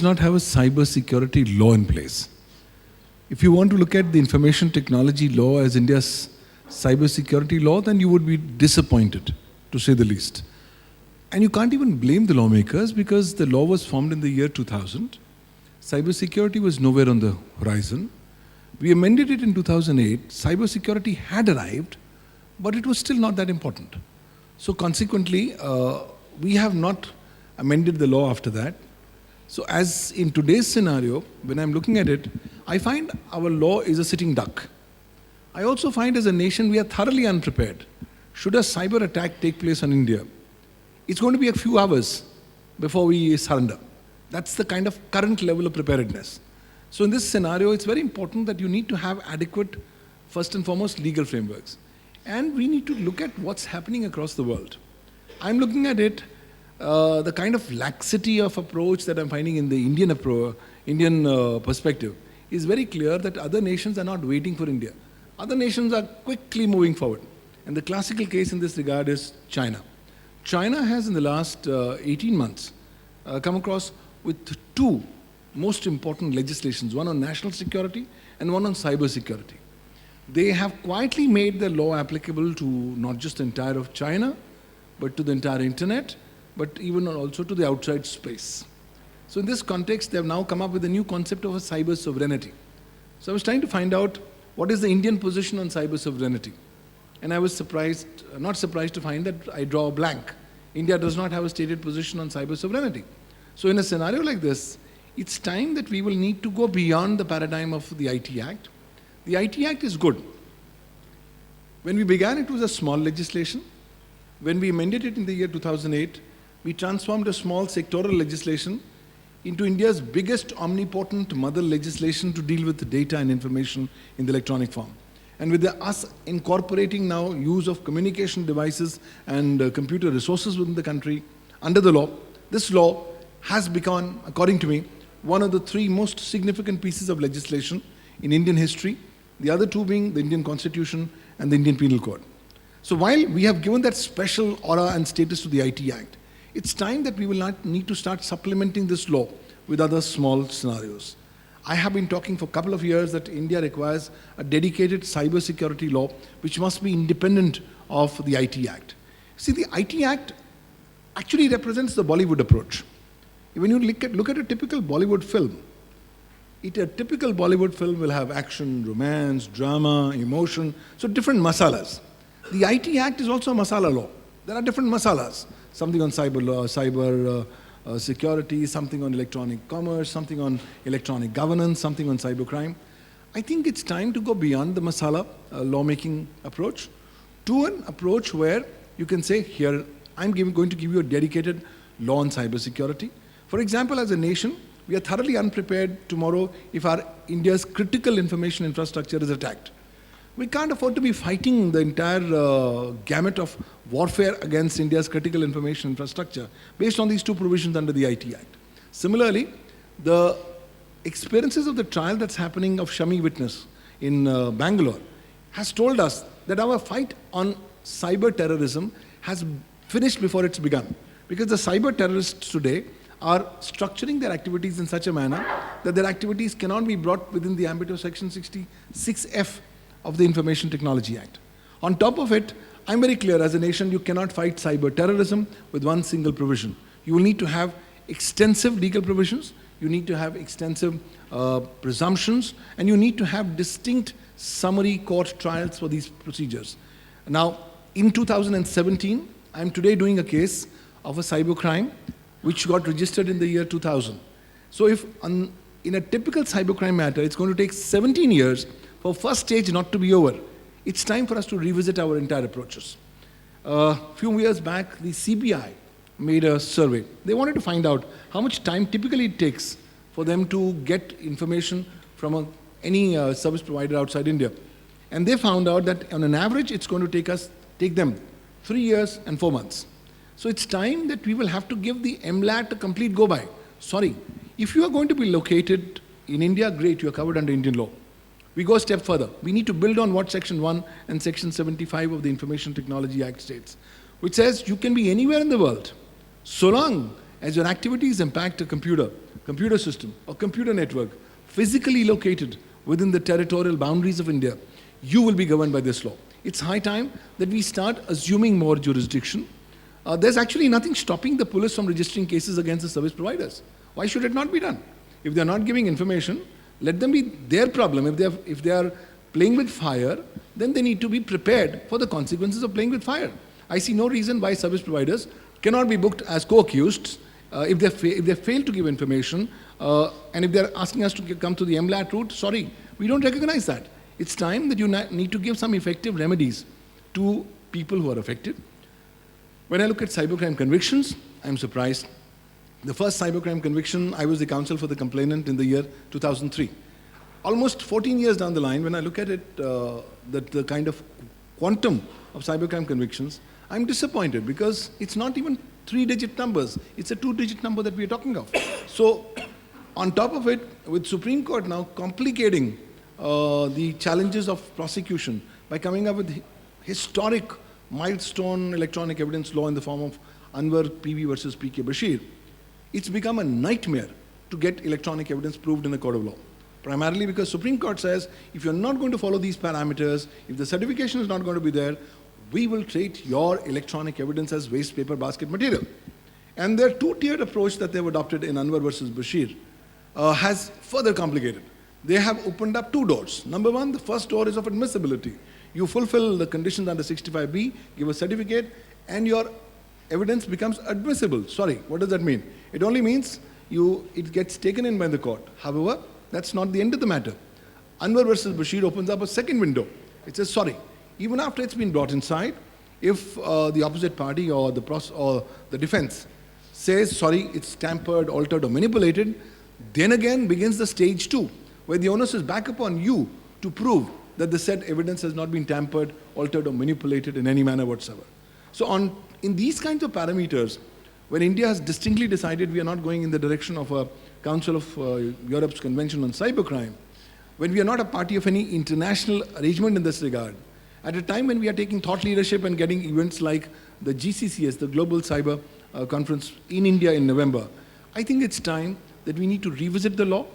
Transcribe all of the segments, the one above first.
not have a cyber security law in place. If you want to look at the information technology law as India's cyber security law, then you would be disappointed, to say the least. And you can't even blame the lawmakers because the law was formed in the year 2000. Cybersecurity was nowhere on the horizon. We amended it in 2008. Cybersecurity had arrived, but it was still not that important. So consequently, we have not amended the law after that. So as in today's scenario, when I'm looking at it, I find our law is a sitting duck. I also find as a nation we are thoroughly unprepared. Should a cyber attack take place on India, it's going to be a few hours before we surrender. That's the kind of current level of preparedness. So in this scenario, it's very important that you need to have adequate, first and foremost, legal frameworks. And we need to look at what's happening across the world. I'm looking at it, the kind of laxity of approach that I'm finding in the Indian perspective is very clear that other nations are not waiting for India. Other nations are quickly moving forward. And the classical case in this regard is China. China has in the last 18 months come across with two most important legislations, one on national security and one on cyber security. They have quietly made the law applicable to not just the entire of China, but to the entire internet, but even also to the outside space. So in this context, they have now come up with a new concept of a cyber sovereignty. So I was trying to find out what is the Indian position on cyber sovereignty. And I was surprised, not surprised to find that I draw a blank. India does not have a stated position on cyber sovereignty. So in a scenario like this, it's time that we will need to go beyond the paradigm of the IT Act. The IT Act is good. When we began, it was a small legislation. When we amended it in the year 2008, we transformed a small sectoral legislation into India's biggest omnipotent mother legislation to deal with data and information in the electronic form. And with us incorporating now use of communication devices and computer resources within the country under the law, this law has become, according to me, one of the three most significant pieces of legislation in Indian history, the other two being the Indian Constitution and the Indian Penal Code. So while we have given that special aura and status to the IT Act, it's time that we will not need to start supplementing this law with other small scenarios. I have been talking for a couple of years that India requires a dedicated cyber security law which must be independent of the IT Act. See, the IT Act actually represents the Bollywood approach. When you look at a typical Bollywood film, a typical Bollywood film will have action, romance, drama, emotion, so different masalas. The IT Act is also a masala law. There are different masalas, something on cyber law, cyber security, something on electronic commerce, something on electronic governance, something on cybercrime. I think it's time to go beyond the masala lawmaking approach to an approach where you can say, here, I'm going to give you a dedicated law on cybersecurity. For example, as a nation, we are thoroughly unprepared tomorrow if our India's critical information infrastructure is attacked. We can't afford to be fighting the entire gamut of warfare against India's critical information infrastructure based on these two provisions under the IT Act. Similarly, the experiences of the trial that's happening of Shami witness in Bangalore has told us that our fight on cyber terrorism has finished before it's begun. Because the cyber terrorists today are structuring their activities in such a manner that their activities cannot be brought within the ambit of Section 66F of the Information Technology Act. On top of it, I'm very clear, as a nation, you cannot fight cyber terrorism with one single provision. You will need to have extensive legal provisions, you need to have extensive presumptions, and you need to have distinct summary court trials for these procedures. Now, in 2017, I'm today doing a case of a cybercrime which got registered in the year 2000. So if in a typical cybercrime matter, it's going to take 17 years for first stage not to be over, it's time for us to revisit our entire approaches. A few years back, the CBI made a survey. They wanted to find out how much time typically it takes for them to get information from any service provider outside India. And they found out that on an average, it's going to take them 3 years and 4 months. So it's time that we will have to give the MLAT a complete go-by. Sorry, if you are going to be located in India, great, you are covered under Indian law. We go a step further. We need to build on what Section 1 and Section 75 of the Information Technology Act states, which says you can be anywhere in the world, so long as your activities impact a computer, computer system or computer network physically located within the territorial boundaries of India, you will be governed by this law. It's high time that we start assuming more jurisdiction. There's actually nothing stopping the police from registering cases against the service providers. Why should it not be done? If they're not giving information, let them be their problem. If they are playing with fire, then they need to be prepared for the consequences of playing with fire. I see no reason why service providers cannot be booked as co-accused if they fail to give information, and if they're asking us to come to the MLAT route. Sorry, we don't recognize that. It's time that you need to give some effective remedies to people who are affected. When I look at cybercrime convictions, I'm surprised. The first cybercrime conviction, I was the counsel for the complainant in the year 2003. Almost 14 years down the line, when I look at it, the kind of quantum of cybercrime convictions, I'm disappointed because it's not even 3-digit numbers. It's a 2-digit number that we're talking of. So, on top of it, with Supreme Court now complicating the challenges of prosecution by coming up with historic milestone electronic evidence law in the form of Anwar PV versus PK Bashir, it's become a nightmare to get electronic evidence proved in a court of law. Primarily because Supreme Court says, if you're not going to follow these parameters, if the certification is not going to be there, we will treat your electronic evidence as waste paper basket material. And their two-tiered approach that they've adopted in Anwar versus Bashir has further complicated. They have opened up two doors. Number one, the first door is of admissibility. You fulfill the conditions under 65B, give a certificate, and your evidence becomes admissible. Sorry, what does that mean? It only means it gets taken in by the court. However, that's not the end of the matter. Anwar versus Bashir opens up a second window. It says, sorry, even after it's been brought inside, if the opposite party or the defense says, sorry, it's tampered, altered, or manipulated, then again begins the stage 2, where the onus is back upon you to prove that the said evidence has not been tampered, altered, or manipulated in any manner whatsoever. So in these kinds of parameters, when India has distinctly decided we are not going in the direction of a Council of Europe's Convention on Cybercrime, when we are not a party of any international arrangement in this regard, at a time when we are taking thought leadership and getting events like the GCCS, the Global Cyber Conference in India in November, I think it's time that we need to revisit the law.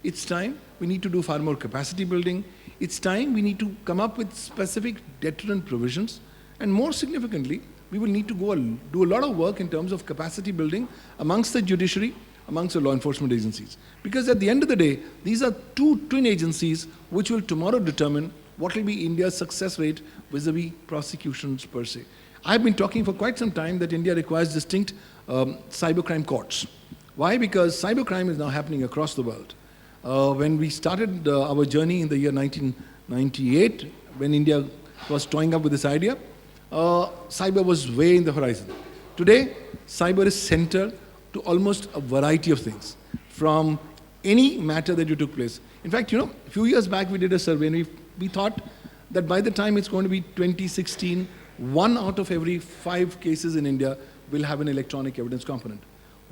It's time we need to do far more capacity building. It's time we need to come up with specific deterrent provisions. And more significantly, we will need to do a lot of work in terms of capacity building amongst the judiciary, amongst the law enforcement agencies. Because at the end of the day, these are two twin agencies which will tomorrow determine what will be India's success rate vis-a-vis prosecutions per se. I've been talking for quite some time that India requires distinct cybercrime courts. Why? Because cybercrime is now happening across the world. When we started our journey in the year 1998, when India was toying up with this idea, cyber was way in the horizon. Today, cyber is center to almost a variety of things, from any matter that you took place. In fact, a few years back we did a survey and we thought that by the time it's going to be 2016, 1 out of every 5 cases in India will have an electronic evidence component.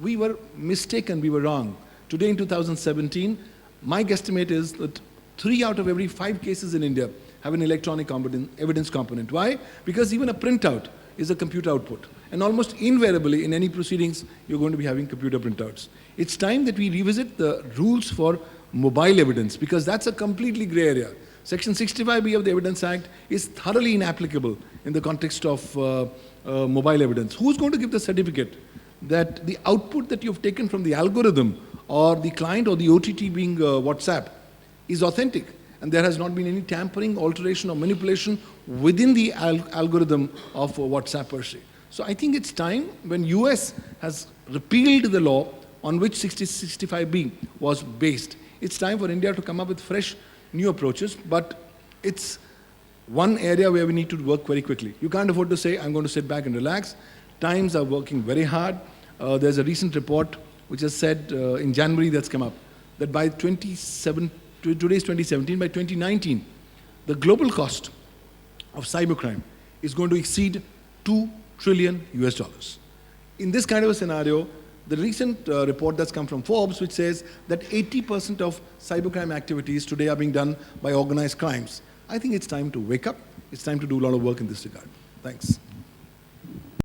We were mistaken, we were wrong. Today in 2017, my guesstimate is that 3 out of every 5 cases in India have an electronic evidence component. Why? Because even a printout is a computer output. And almost invariably in any proceedings, you're going to be having computer printouts. It's time that we revisit the rules for mobile evidence, because that's a completely gray area. Section 65B of the Evidence Act is thoroughly inapplicable in the context of mobile evidence. Who's going to give the certificate that the output that you've taken from the algorithm or the client or the OTT being WhatsApp is authentic and there has not been any tampering, alteration, or manipulation within the algorithm of WhatsApp per se? So I think it's time, when US has repealed the law on which 65B was based, it's time for India to come up with fresh, new approaches, but it's one area where we need to work very quickly. You can't afford to say, I'm going to sit back and relax. Times are working very hard. There's a recent report which has said in January that's come up, that by today's 2017, by 2019, the global cost of cybercrime is going to exceed $2 trillion US. In this kind of a scenario, the recent report that's come from Forbes, which says that 80% of cybercrime activities today are being done by organized crimes. I think it's time to wake up. It's time to do a lot of work in this regard. Thanks.